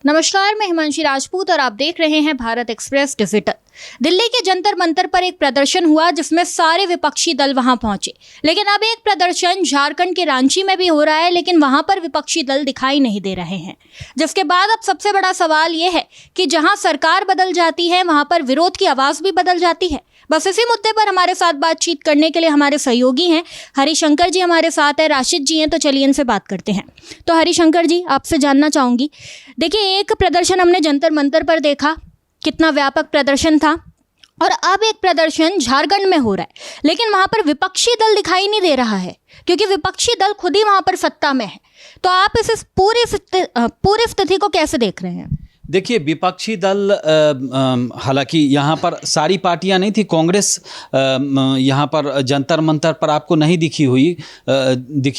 नमस्कार, मैं हिमांशी राजपूत और आप देख रहे हैं भारत एक्सप्रेस डिजिटल। दिल्ली के जंतर मंतर पर एक प्रदर्शन हुआ जिसमें सारे विपक्षी दल वहां पहुंचे, लेकिन अब एक प्रदर्शन झारखंड के रांची में भी हो रहा है, लेकिन वहां पर विपक्षी दल दिखाई नहीं दे रहे हैं। जिसके बाद अब सबसे बड़ा सवाल यह है कि जहां सरकार बदल जाती है वहां पर विरोध की आवाज भी बदल जाती है। बस इसी मुद्दे पर हमारे साथ बातचीत करने के लिए हमारे सहयोगी हैं हरिशंकर जी, हमारे साथ है राशिद जी हैं, तो चलिए इनसे बात करते हैं। तो हरिशंकर जी, आपसे जानना चाहूंगी, देखिए एक प्रदर्शन हमने जंतर मंतर पर देखा, कितना व्यापक प्रदर्शन था, और अब एक प्रदर्शन झारखंड में हो रहा है, लेकिन वहां पर विपक्षी दल दिखाई नहीं दे रहा है क्योंकि विपक्षी दल खुद ही वहां पर सत्ता में है। तो आप इस पूरी स्थिति को कैसे देख रहे हैं? देखिए, विपक्षी दल हालांकि यहाँ पर सारी पार्टियाँ नहीं थी। कांग्रेस यहाँ पर जंतर मंतर पर आपको नहीं दिखी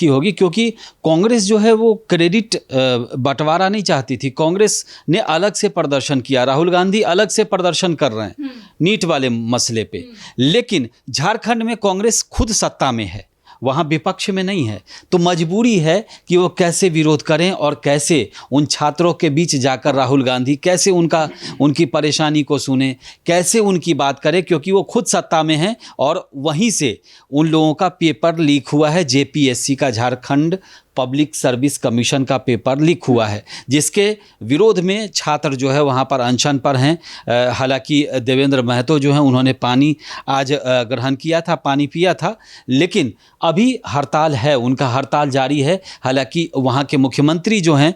होगी क्योंकि कांग्रेस जो है वो क्रेडिट बंटवारा नहीं चाहती थी। कांग्रेस ने अलग से प्रदर्शन किया, राहुल गांधी अलग से प्रदर्शन कर रहे हैं नीट वाले मसले पे, लेकिन झारखंड में कांग्रेस खुद सत्ता में है, वहाँ विपक्ष में नहीं है, तो मजबूरी है कि वो कैसे विरोध करें और कैसे उन छात्रों के बीच जाकर राहुल गांधी कैसे उनकी परेशानी को सुने, कैसे उनकी बात करें, क्योंकि वो खुद सत्ता में हैं। और वहीं से उन लोगों का पेपर लीक हुआ है, जेपीएससी का, झारखंड पब्लिक सर्विस कमीशन का पेपर लीक हुआ है, जिसके विरोध में छात्र जो है वहाँ पर अनशन पर हैं। हालांकि देवेंद्र महतो जो हैं उन्होंने पानी आज ग्रहण किया था, पानी पिया था, लेकिन अभी हड़ताल है, उनका हड़ताल जारी है। हालांकि वहाँ के मुख्यमंत्री जो हैं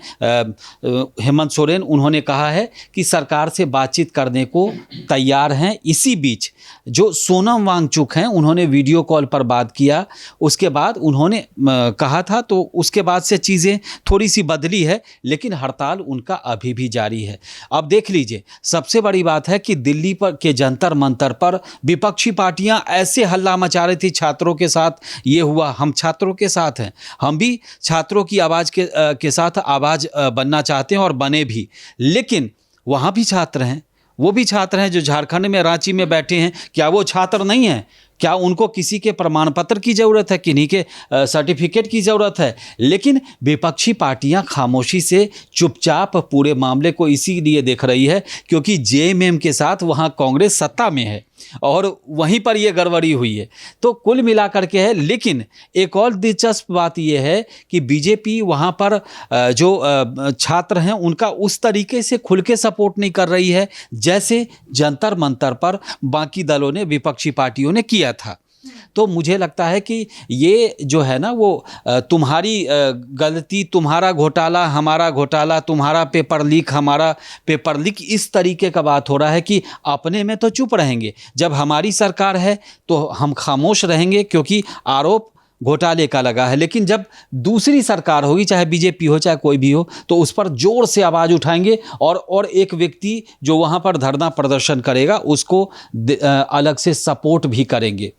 हेमंत सोरेन, उन्होंने कहा है कि सरकार से बातचीत करने को तैयार हैं। इसी बीच जो सोनम वांगचुक हैं उन्होंने वीडियो कॉल पर बात किया, उसके बाद उन्होंने कहा था, तो उसके बाद से चीज़ें थोड़ी सी बदली है, लेकिन हड़ताल उनका अभी भी जारी है। अब देख लीजिए, सबसे बड़ी बात है कि दिल्ली पर के जंतर मंतर पर विपक्षी पार्टियां ऐसे हल्ला मचा रही थी, छात्रों के साथ ये हुआ, हम छात्रों के साथ हैं, हम भी छात्रों की आवाज़ के साथ आवाज़ बनना चाहते हैं और बने भी, लेकिन वहाँ भी छात्र हैं, वो भी छात्र हैं जो झारखंड में, रांची में बैठे हैं। क्या वो छात्र नहीं हैं? क्या उनको किसी के प्रमाण पत्र की ज़रूरत है, किन्हीं के सर्टिफिकेट की ज़रूरत है? लेकिन विपक्षी पार्टियां खामोशी से चुपचाप पूरे मामले को इसीलिए देख रही है क्योंकि जेएमएम के साथ वहां कांग्रेस सत्ता में है और वहीं पर ये गड़बड़ी हुई है। तो कुल मिलाकर के है, लेकिन एक और दिलचस्प बात यह है कि बीजेपी वहाँ पर जो छात्र हैं उनका उस तरीके से खुल के सपोर्ट नहीं कर रही है जैसे जंतर मंतर पर बाकी दलों ने, विपक्षी पार्टियों ने किया था। तो मुझे लगता है कि ये जो है ना वो तुम्हारी गलती, तुम्हारा घोटाला, हमारा घोटाला, तुम्हारा पेपर लीक, हमारा पेपर लीक, इस तरीके का बात हो रहा है कि अपने में तो चुप रहेंगे, जब हमारी सरकार है तो हम खामोश रहेंगे क्योंकि आरोप घोटाले का लगा है, लेकिन जब दूसरी सरकार होगी, चाहे बीजेपी हो चाहे कोई भी हो, तो उस पर जोर से आवाज़ उठाएंगे और एक व्यक्ति जो वहाँ पर धरना प्रदर्शन करेगा उसको अलग से सपोर्ट भी करेंगे।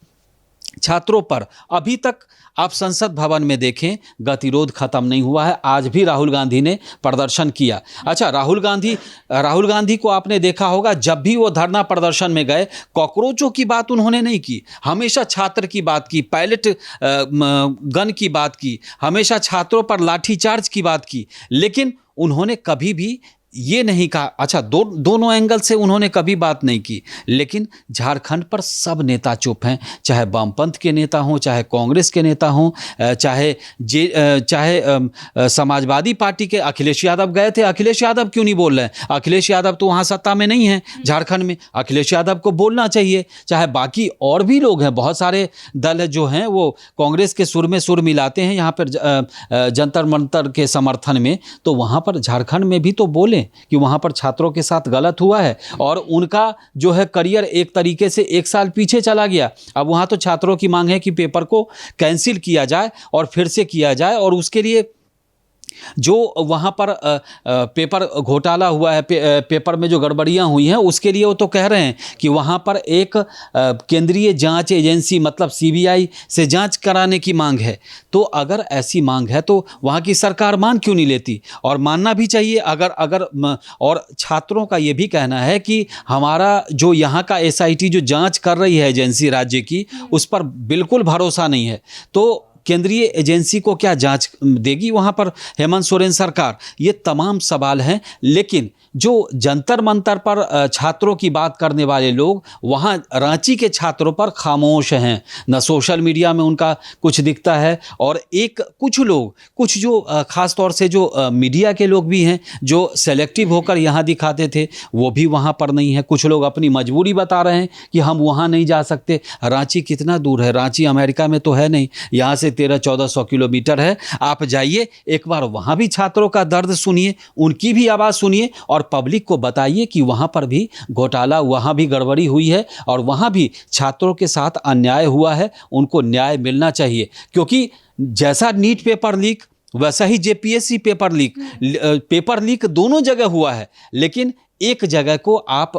छात्रों पर अभी तक आप संसद भवन में देखें, गतिरोध खत्म नहीं हुआ है। आज भी राहुल गांधी ने प्रदर्शन किया। अच्छा, राहुल गांधी को आपने देखा होगा, जब भी वो धरना प्रदर्शन में गए, कॉकरोचों की बात उन्होंने नहीं की, हमेशा छात्र की बात की, पायलट गन की बात की, हमेशा छात्रों पर लाठीचार्ज की बात की, लेकिन उन्होंने कभी भी ये नहीं कहा। अच्छा, दोनों एंगल से उन्होंने कभी बात नहीं की, लेकिन झारखंड पर सब नेता चुप हैं, चाहे वामपंथ के नेता हों, चाहे कांग्रेस के नेता हों, चाहे समाजवादी पार्टी के। अखिलेश यादव गए थे, अखिलेश यादव क्यों नहीं बोल रहे हैं? अखिलेश यादव तो वहाँ सत्ता में नहीं है झारखंड में, अखिलेश यादव को बोलना चाहिए। चाहे बाकी और भी लोग हैं, बहुत सारे दल जो हैं वो कांग्रेस के सुर में सुर मिलाते हैं यहाँ पर जंतर मंतर के समर्थन में, तो वहाँ पर झारखंड में भी तो बोले कि वहां पर छात्रों के साथ गलत हुआ है और उनका जो है करियर एक तरीके से 1 साल पीछे चला गया। अब वहां तो छात्रों की मांग है कि पेपर को कैंसिल किया जाए और फिर से किया जाए, और उसके लिए जो वहाँ पर पेपर घोटाला हुआ है, पेपर में जो गड़बड़ियाँ हुई हैं, उसके लिए वो तो कह रहे हैं कि वहाँ पर एक केंद्रीय जांच एजेंसी मतलब सीबीआई से जांच कराने की मांग है। तो अगर ऐसी मांग है तो वहाँ की सरकार मान क्यों नहीं लेती? और मानना भी चाहिए। अगर और छात्रों का ये भी कहना है कि हमारा जो यहाँ का एसआईटी जो जाँच कर रही है एजेंसी राज्य की, उस पर बिल्कुल भरोसा नहीं है। तो केंद्रीय एजेंसी को क्या जांच देगी वहाँ पर हेमंत सोरेन सरकार? ये तमाम सवाल हैं। लेकिन जो जंतर मंतर पर छात्रों की बात करने वाले लोग वहाँ रांची के छात्रों पर खामोश हैं। न सोशल मीडिया में उनका कुछ दिखता है, और कुछ लोग, कुछ जो खास तौर से जो मीडिया के लोग भी हैं जो सेलेक्टिव होकर यहाँ दिखाते थे, वो भी वहाँ पर नहीं है। कुछ लोग अपनी मजबूरी बता रहे हैं कि हम वहाँ नहीं जा सकते। रांची कितना दूर है? रांची अमेरिका में तो है नहीं, यहाँ से 1300-1400 किलोमीटर है। आप जाइए, एक बार वहाँ भी छात्रों का दर्द सुनिए, उनकी भी आवाज़ सुनिए, और पब्लिक को बताइए कि वहाँ पर भी घोटाला, वहाँ भी गड़बड़ी हुई है, और वहाँ भी छात्रों के साथ अन्याय हुआ है। उनको न्याय मिलना चाहिए, क्योंकि जैसा नीट पेपर लीक वैसा ही जेपीएससी पेपर लीक दोनों जगह हुआ है। लेकिन एक जगह को आप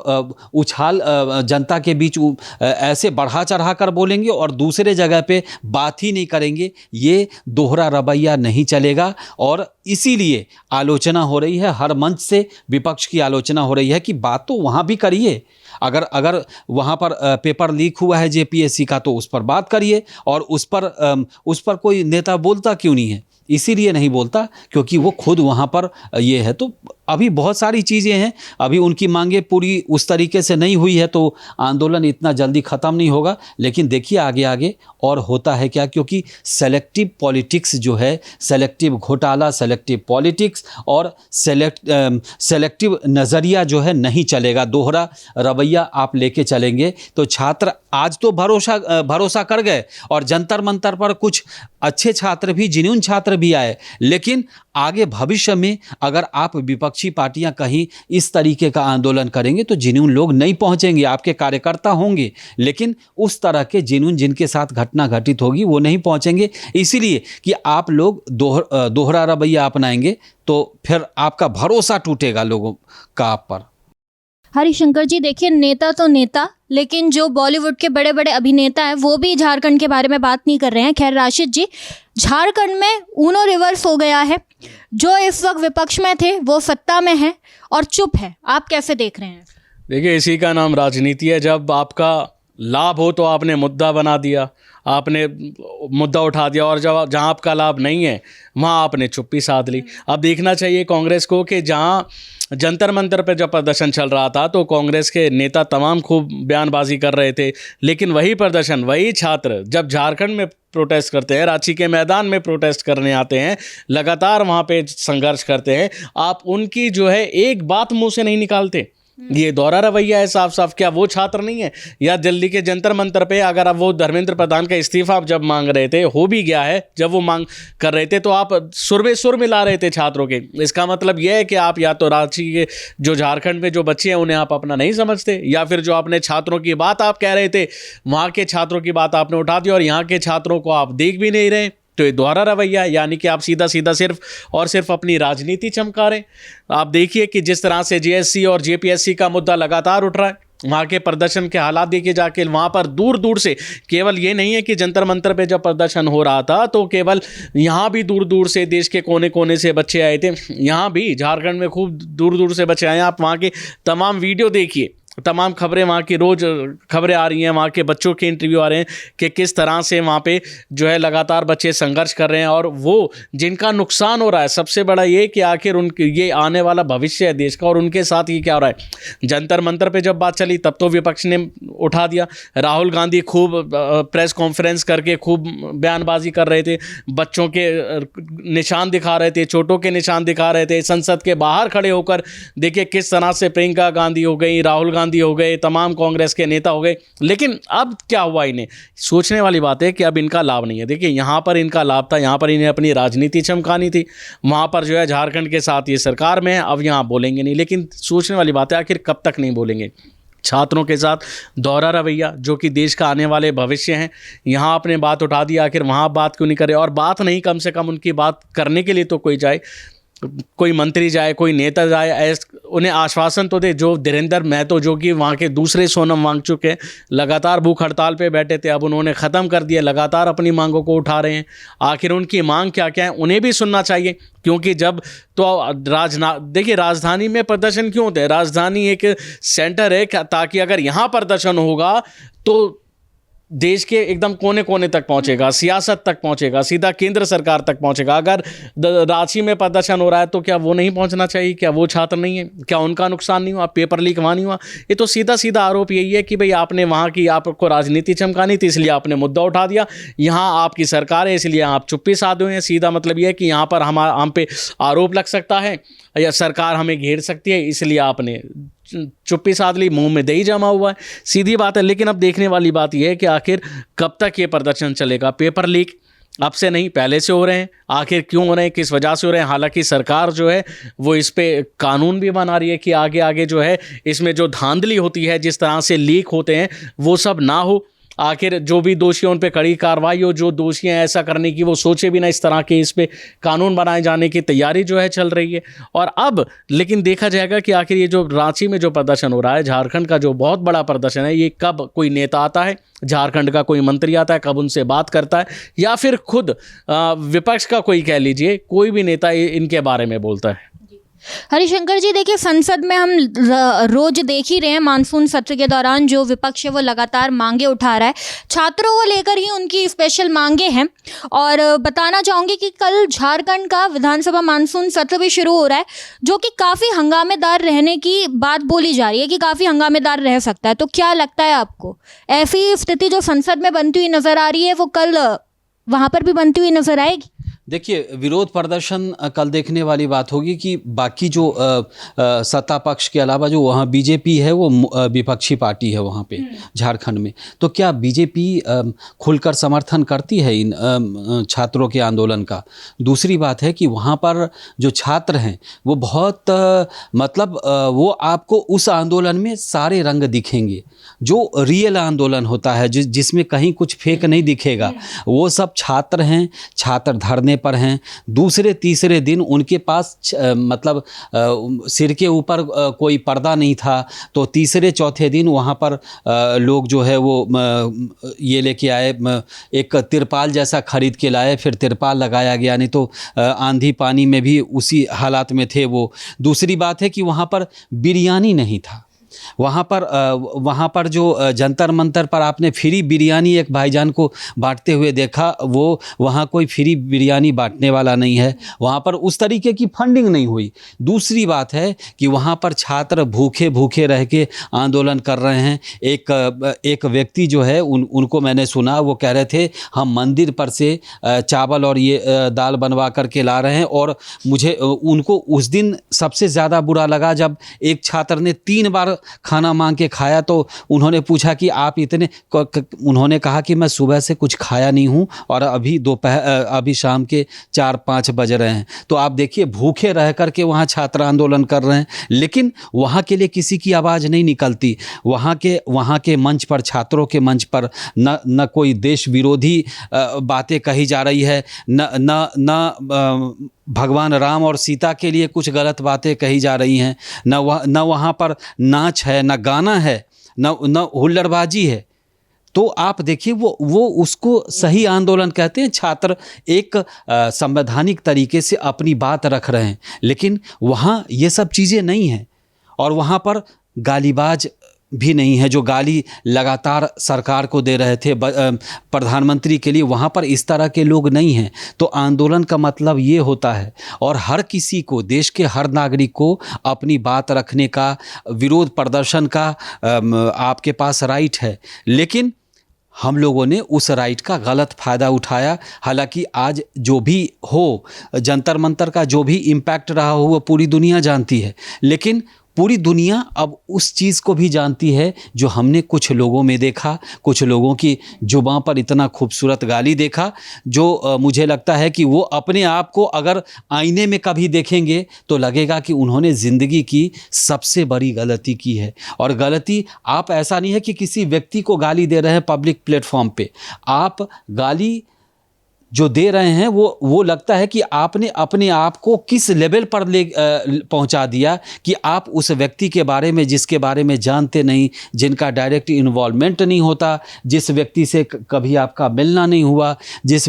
उछाल जनता के बीच ऐसे बढ़ा चढ़ा कर बोलेंगे और दूसरे जगह पे बात ही नहीं करेंगे, ये दोहरा रवैया नहीं चलेगा। और इसीलिए आलोचना हो रही है, हर मंच से विपक्ष की आलोचना हो रही है कि बात तो वहाँ भी करिए। अगर वहाँ पर पेपर लीक हुआ है जेपीएससी का, तो उस पर बात करिए, और उस पर कोई नेता बोलता क्यों नहीं है? इसीलिए नहीं बोलता क्योंकि वो खुद वहाँ पर ये है। तो अभी बहुत सारी चीज़ें हैं, अभी उनकी मांगे पूरी उस तरीके से नहीं हुई है, तो आंदोलन इतना जल्दी ख़त्म नहीं होगा। लेकिन देखिए आगे आगे और होता है क्या, क्योंकि सेलेक्टिव पॉलिटिक्स जो है, सेलेक्टिव घोटाला, सेलेक्टिव पॉलिटिक्स और सेलेक्टिव नज़रिया जो है नहीं चलेगा। दोहरा रवैया आप लेके चलेंगे तो छात्र आज तो भरोसा कर गए, और जंतर मंतर पर कुछ अच्छे छात्र भी, जिन्यून छात्र भी आए। लेकिन आगे भविष्य में अगर आप विपक्षी पार्टियां कहीं इस तरीके का आंदोलन करेंगे तो जिन्यून लोग नहीं पहुंचेंगे, आपके कार्यकर्ता होंगे, लेकिन उस तरह के जिन्यून जिनके साथ घटना घटित होगी वो नहीं पहुंचेंगे। इसीलिए कि आप लोग दोहरा रवैया अपनाएंगे तो फिर आपका भरोसा टूटेगा लोगों का आप पर। हरिशंकर जी, देखिए नेता तो नेता, लेकिन जो बॉलीवुड के बड़े बड़े अभिनेता हैं वो भी झारखंड के बारे में बात नहीं कर रहे हैं। खैर राशिद जी, झारखंड में ऊनो रिवर्स हो गया है। जो इस वक्त विपक्ष में थे वो सत्ता में है और चुप है। आप कैसे देख रहे हैं? देखिए, इसी का नाम राजनीति है। जब आपका लाभ हो तो आपने मुद्दा बना दिया, आपने मुद्दा उठा दिया, और जब जहाँ आपका लाभ नहीं है वहाँ आपने चुप्पी साध ली। अब देखना चाहिए कांग्रेस को कि जहाँ जंतर मंतर पर जब प्रदर्शन चल रहा था तो कांग्रेस के नेता तमाम खूब बयानबाजी कर रहे थे, लेकिन वही प्रदर्शन, वही छात्र जब झारखंड में प्रोटेस्ट करते हैं, रांची के मैदान में प्रोटेस्ट करने आते हैं, लगातार वहाँ पे संघर्ष करते हैं, आप उनकी जो है एक बात मुंह से नहीं निकालते। ये दोहरा रवैया है साफ साफ। क्या वो छात्र नहीं है? या दिल्ली के जंतर मंतर पे अगर अब वो धर्मेंद्र प्रधान का इस्तीफा आप जब मांग रहे थे, हो भी गया है, जब वो मांग कर रहे थे तो आप सुर में सुर मिला रहे थे छात्रों के। इसका मतलब यह है कि आप या तो रांची के जो झारखंड में जो बच्चे हैं उन्हें आप अपना नहीं समझते, या फिर जो अपने छात्रों की बात आप कह रहे थे वहाँ के छात्रों की बात आपने उठा दी और यहाँ के छात्रों को आप देख भी नहीं रहे। तो ये दोहरा रवैया, यानी कि आप सीधा सीधा सिर्फ और सिर्फ अपनी राजनीति चमका रहे। आप देखिए कि जिस तरह से जेएससी और जेपीएससी का मुद्दा लगातार उठ रहा है, वहाँ के प्रदर्शन के हालात देखिए जाके, वहाँ पर दूर दूर से, केवल ये नहीं है कि जंतर मंतर पे जब प्रदर्शन हो रहा था तो केवल यहाँ भी दूर दूर से देश के कोने कोने से बच्चे आए थे, यहाँ भी झारखंड में खूब दूर दूर से बच्चे आए हैं। आप वहाँ के तमाम वीडियो देखिए, तमाम खबरें वहाँ की, रोज़ खबरें आ रही हैं, वहाँ के बच्चों के इंटरव्यू आ रहे हैं कि किस तरह से वहाँ पे जो है लगातार बच्चे संघर्ष कर रहे हैं, और वो जिनका नुकसान हो रहा है, सबसे बड़ा ये कि आखिर उनके ये आने वाला भविष्य है देश का, और उनके साथ ये क्या हो रहा है। जंतर मंतर पे जब बात चली तब तो विपक्ष ने उठा दिया, राहुल गांधी खूब प्रेस कॉन्फ्रेंस करके खूब बयानबाजी कर रहे थे, बच्चों के निशान दिखा रहे थे, चोटों के निशान दिखा रहे थे, संसद के बाहर खड़े होकर देखिए किस तरह से प्रियंका गांधी हो गई, राहुल गांधी हो गए, तमाम कांग्रेस के नेता हो गए। लेकिन अब क्या हुआ, इन्हें सोचने वाली बात है कि अब इनका लाभ नहीं है। देखिए, यहाँ पर इनका लाभ था, यहाँ पर इन्हें अपनी राजनीति चमकानी थी, वहाँ पर जो है झारखंड के साथ ये सरकार में है, अब यहाँ बोलेंगे नहीं। लेकिन सोचने वाली बात है आखिर कब तक नहीं बोलेंगे। छात्रों के साथ दोहरा रवैया, जो कि देश का आने वाले भविष्य हैं, यहाँ आपने बात उठा दी, आखिर वहाँ बात क्यों नहीं करे? और बात नहीं, कम से कम उनकी बात करने के लिए तो कोई जाए, कोई मंत्री जाए, कोई नेता जाए, उन्हें आश्वासन तो दे। जो धीरेन्द्र महतो, जो कि वहाँ के दूसरे सोनम वांगचुक हैं, लगातार भूख हड़ताल पे बैठे थे, अब उन्होंने ख़त्म कर दिया, लगातार अपनी मांगों को उठा रहे हैं। आखिर उनकी मांग क्या क्या है, उन्हें भी सुनना चाहिए। क्योंकि जब तो देखिए, राजधानी में प्रदर्शन क्यों होते हैं? राजधानी एक सेंटर है, ताकि अगर यहाँ प्रदर्शन होगा तो देश के एकदम कोने कोने तक पहुंचेगा, सियासत तक पहुंचेगा, सीधा केंद्र सरकार तक पहुंचेगा। अगर रांची में प्रदर्शन हो रहा है तो क्या वो नहीं पहुंचना चाहिए? क्या वो छात्र नहीं है? क्या उनका नुकसान नहीं हुआ? पेपर लीक वहाँ नहीं हुआ? ये तो सीधा सीधा आरोप यही है कि भाई आपने वहाँ की, आपको राजनीति चमकानी थी इसलिए आपने मुद्दा उठा दिया। यहाँ आपकी सरकार है इसलिए आप चुप्पी साधे हुए हैं। सीधा मतलब ये है कि यहाँ पर हम पे आरोप लग सकता है या सरकार हमें घेर सकती है, इसलिए आपने चुप्पी साध ली, मुंह में दही जमा हुआ है, सीधी बात है। लेकिन अब देखने वाली बात यह है कि आखिर कब तक ये प्रदर्शन चलेगा। पेपर लीक अब से नहीं, पहले से हो रहे हैं। आखिर क्यों हो रहे हैं, किस वजह से हो रहे हैं? हालांकि सरकार जो है वो इस पे कानून भी बना रही है कि आगे आगे जो है इसमें जो धांधली होती है, जिस तरह से लीक होते हैं, वो सब ना हो। आखिर जो भी दोषी हैं उन पे कड़ी कार्रवाई हो, जो दोषी हैं ऐसा करने की वो सोचे भी ना, इस तरह के इस पे कानून बनाए जाने की तैयारी जो है चल रही है। और अब लेकिन देखा जाएगा कि आखिर ये जो रांची में जो प्रदर्शन हो रहा है, झारखंड का जो बहुत बड़ा प्रदर्शन है, ये कब कोई नेता आता है, झारखंड का कोई मंत्री आता है, कब उनसे बात करता है, या फिर खुद विपक्ष का कोई, कह लीजिए कोई भी नेता इनके बारे में बोलता है। हरिशंकर जी, देखिए संसद में हम रोज देख ही रहे हैं, मानसून सत्र के दौरान जो विपक्ष है वो लगातार मांगे उठा रहा है। छात्रों को लेकर ही उनकी स्पेशल मांगे हैं। और बताना चाहूँगी कि कल झारखंड का विधानसभा मानसून सत्र भी शुरू हो रहा है, जो कि काफ़ी हंगामेदार रहने की बात बोली जा रही है कि काफ़ी हंगामेदार रह सकता है। तो क्या लगता है आपको, ऐसी स्थिति जो संसद में बनती हुई नज़र आ रही है वो कल वहाँ पर भी बनती हुई नज़र आएगी? देखिए, विरोध प्रदर्शन कल देखने वाली बात होगी कि बाकी जो सत्ता पक्ष के अलावा जो वहाँ बीजेपी है वो विपक्षी पार्टी है वहाँ पे झारखंड में, तो क्या बीजेपी खुलकर समर्थन करती है इन छात्रों के आंदोलन का? दूसरी बात है कि वहाँ पर जो छात्र हैं वो बहुत मतलब वो आपको उस आंदोलन में सारे रंग दिखेंगे, जो रियल आंदोलन होता है, जिसमें कहीं कुछ फेक नहीं दिखेगा। वो सब छात्र हैं, छात्र धरने पर हैं। दूसरे तीसरे दिन उनके पास मतलब सिर के ऊपर कोई पर्दा नहीं था, तो तीसरे चौथे दिन वहाँ पर लोग जो है वो ये लेके आए, एक तिरपाल जैसा खरीद के लाए, फिर तिरपाल लगाया गया, नहीं तो आंधी पानी में भी उसी हालात में थे वो। दूसरी बात है कि वहाँ पर बिरयानी नहीं था। वहाँ पर जो जंतर मंतर पर आपने फ्री बिरयानी एक भाईजान को बांटते हुए देखा, वो वहाँ कोई फ्री बिरयानी बांटने वाला नहीं है। वहाँ पर उस तरीके की फंडिंग नहीं हुई। दूसरी बात है कि वहाँ पर छात्र भूखे भूखे रह के आंदोलन कर रहे हैं। एक व्यक्ति जो है उनको मैंने सुना, वो कह रहे थे हम मंदिर पर से चावल और ये दाल बनवा करके ला रहे हैं। और मुझे उनको उस दिन सबसे ज़्यादा बुरा लगा जब एक छात्र ने 3 बार खाना मांग के खाया, तो उन्होंने पूछा कि आप इतने, उन्होंने कहा कि मैं सुबह से कुछ खाया नहीं हूँ और अभी शाम के 4-5 बज रहे हैं। तो आप देखिए, भूखे रह करके वहाँ छात्र आंदोलन कर रहे हैं, लेकिन वहाँ के लिए किसी की आवाज़ नहीं निकलती। वहाँ के मंच पर, छात्रों के मंच पर न कोई देश विरोधी बातें कही जा रही है, न भगवान राम और सीता के लिए कुछ गलत बातें कही जा रही हैं, न वहाँ पर नाच है, न गाना है, न हुल्लड़बाजी है। तो आप देखिए, वो उसको सही आंदोलन कहते हैं। छात्र एक संवैधानिक तरीके से अपनी बात रख रहे हैं, लेकिन वहाँ ये सब चीज़ें नहीं हैं। और वहाँ पर गालीबाज भी नहीं है, जो गाली लगातार सरकार को दे रहे थे, प्रधानमंत्री के लिए, वहाँ पर इस तरह के लोग नहीं हैं। तो आंदोलन का मतलब ये होता है, और हर किसी को, देश के हर नागरिक को अपनी बात रखने का, विरोध प्रदर्शन का आपके पास राइट है। लेकिन हम लोगों ने उस राइट का गलत फ़ायदा उठाया। हालांकि आज जो भी हो, जंतर मंतर का जो भी इम्पैक्ट रहा हो, वो पूरी दुनिया जानती है। लेकिन पूरी दुनिया अब उस चीज़ को भी जानती है जो हमने कुछ लोगों में देखा, कुछ लोगों की जुबान पर इतना खूबसूरत गाली देखा, जो मुझे लगता है कि वो अपने आप को अगर आईने में कभी देखेंगे तो लगेगा कि उन्होंने ज़िंदगी की सबसे बड़ी गलती की है। और गलती, आप ऐसा नहीं है कि किसी व्यक्ति को गाली दे रहे हैं पब्लिक प्लेटफॉर्म पे, आप गाली जो दे रहे हैं वो लगता है कि आपने अपने आप को किस लेवल पर पहुंचा दिया कि आप उस व्यक्ति के बारे में, जिसके बारे में जानते नहीं, जिनका डायरेक्ट इन्वॉल्वमेंट नहीं होता, जिस व्यक्ति से कभी आपका मिलना नहीं हुआ, जिस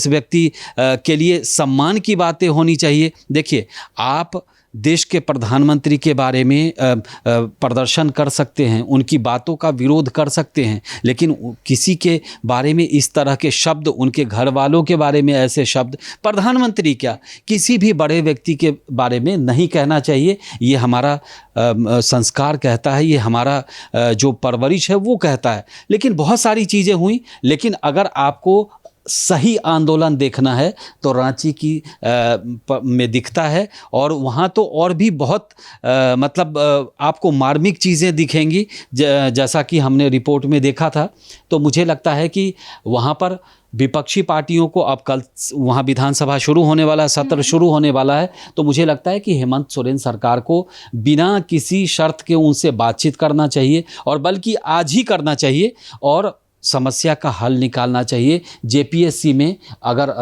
व्यक्ति के लिए सम्मान की बातें होनी चाहिए। देखिए, आप देश के प्रधानमंत्री के बारे में प्रदर्शन कर सकते हैं, उनकी बातों का विरोध कर सकते हैं, लेकिन किसी के बारे में इस तरह के शब्द, उनके घर वालों के बारे में ऐसे शब्द, प्रधानमंत्री क्या किसी भी बड़े व्यक्ति के बारे में नहीं कहना चाहिए। ये हमारा संस्कार कहता है, ये हमारा जो परवरिश है वो कहता है। लेकिन बहुत सारी चीज़ें हुई, लेकिन अगर आपको सही आंदोलन देखना है तो रांची की में दिखता है, और वहाँ तो और भी बहुत मतलब आपको मार्मिक चीज़ें दिखेंगी, जैसा कि हमने रिपोर्ट में देखा था। तो मुझे लगता है कि वहाँ पर विपक्षी पार्टियों को, अब कल वहाँ विधानसभा शुरू होने वाला है, सत्र शुरू होने वाला है, तो मुझे लगता है कि हेमंत सोरेन सरकार को बिना किसी शर्त के उनसे बातचीत करना चाहिए, और बल्कि आज ही करना चाहिए, और समस्या का हल निकालना चाहिए। जेपीएससी में अगर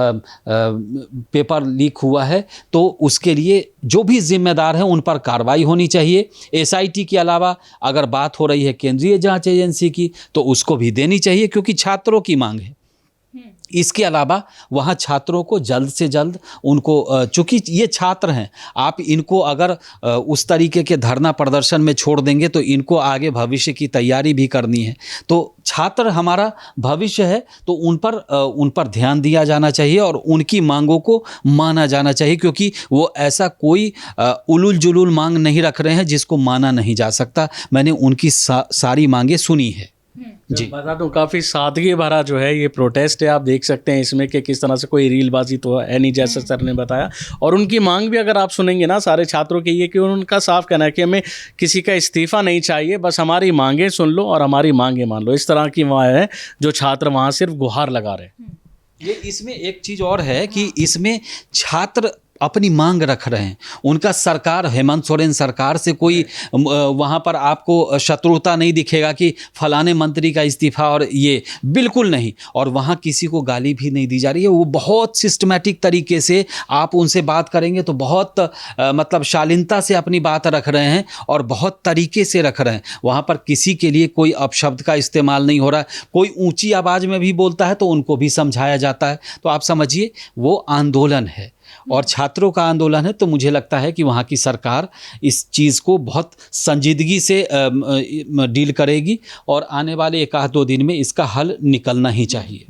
पेपर लीक हुआ है तो उसके लिए जो भी जिम्मेदार हैं उन पर कार्रवाई होनी चाहिए। एसआईटी के अलावा अगर बात हो रही है केंद्रीय जांच एजेंसी की तो उसको भी देनी चाहिए, क्योंकि छात्रों की मांग है। इसके अलावा वहाँ छात्रों को जल्द से जल्द उनको, चूँकि ये छात्र हैं, आप इनको अगर उस तरीके के धरना प्रदर्शन में छोड़ देंगे तो इनको आगे भविष्य की तैयारी भी करनी है। तो छात्र हमारा भविष्य है, तो उन पर ध्यान दिया जाना चाहिए और उनकी मांगों को माना जाना चाहिए, क्योंकि वो ऐसा कोई उलूल जुलूल मांग नहीं रख रहे हैं जिसको माना नहीं जा सकता। मैंने उनकी सारी मांगें सुनी है। जी, बता दूं काफ़ी सादगी भरा जो है ये प्रोटेस्ट है। आप देख सकते हैं इसमें कि किस तरह से कोई रीलबाजी तो है नहीं, जैसे सर ने बताया। और उनकी मांग भी अगर आप सुनेंगे ना सारे छात्रों की, ये कि उनका साफ कहना है कि हमें किसी का इस्तीफ़ा नहीं चाहिए, बस हमारी मांगें सुन लो और हमारी मांगें मान लो। इस तरह की वहाँ है जो छात्र वहाँ सिर्फ गुहार लगा रहे हैं। ये इसमें एक चीज़ और है कि इसमें छात्र अपनी मांग रख रहे हैं। उनका सरकार, हेमंत सोरेन सरकार से कोई वहाँ पर आपको शत्रुता नहीं दिखेगा कि फलाने मंत्री का इस्तीफा, और ये बिल्कुल नहीं। और वहाँ किसी को गाली भी नहीं दी जा रही है। वो बहुत सिस्टमैटिक तरीके से आप उनसे बात करेंगे तो बहुत मतलब शालीनता से अपनी बात रख रहे हैं और बहुत तरीके से रख रहे हैं। वहाँ पर किसी के लिए कोई अपशब्द का इस्तेमाल नहीं हो रहा है। कोई ऊंची आवाज़ में भी बोलता है तो उनको भी समझाया जाता है। तो आप समझिए वो आंदोलन है और छात्रों का आंदोलन है। तो मुझे लगता है कि वहाँ की सरकार इस चीज़ को बहुत संजीदगी से डील करेगी और आने वाले 1-2 दिन में इसका हल निकलना ही चाहिए।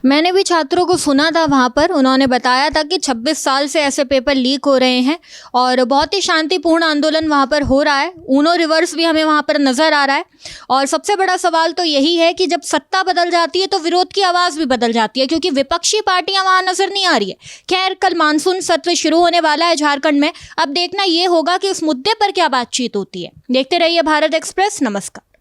मैंने भी छात्रों को सुना था वहाँ पर, उन्होंने बताया था कि 26 साल से ऐसे पेपर लीक हो रहे हैं और बहुत ही शांतिपूर्ण आंदोलन वहाँ पर हो रहा है। ऊनो रिवर्स भी हमें वहाँ पर नज़र आ रहा है। और सबसे बड़ा सवाल तो यही है कि जब सत्ता बदल जाती है तो विरोध की आवाज़ भी बदल जाती है, क्योंकि विपक्षी पार्टियां वहाँ नज़र नहीं आ रही है। खैर, कल मानसून सत्र शुरू होने वाला है झारखंड में। अब देखना ये होगा कि उस मुद्दे पर क्या बातचीत होती है। देखते रहिए भारत एक्सप्रेस। नमस्कार।